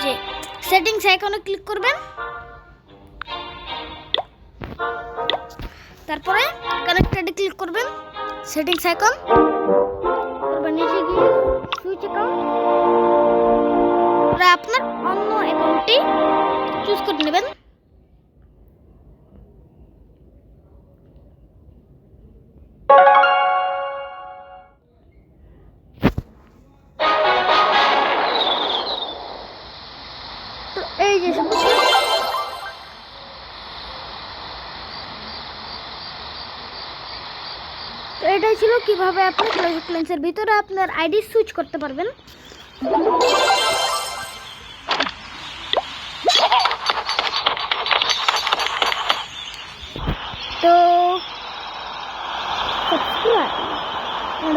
যে সেটিংস আইকনে ক্লিক করবেন, তারপরে কানেক্টেডে ক্লিক করবেন, সেটিংস আইকন, তারপর নিচে গিয়ে সুইচ অ্যাকাউন্ট, তারপরে আপনার অন্য অ্যাকাউন্টটি চুজ করে নেবেন। তো এই যে তো এটাই ছিল কিভাবে আপনি ক্ল্যাশ অফ ক্ল্যান্সের ভিতরে আপনার আইডি সুইচ করতে পারবেন। তো সাবস্ক্রাইব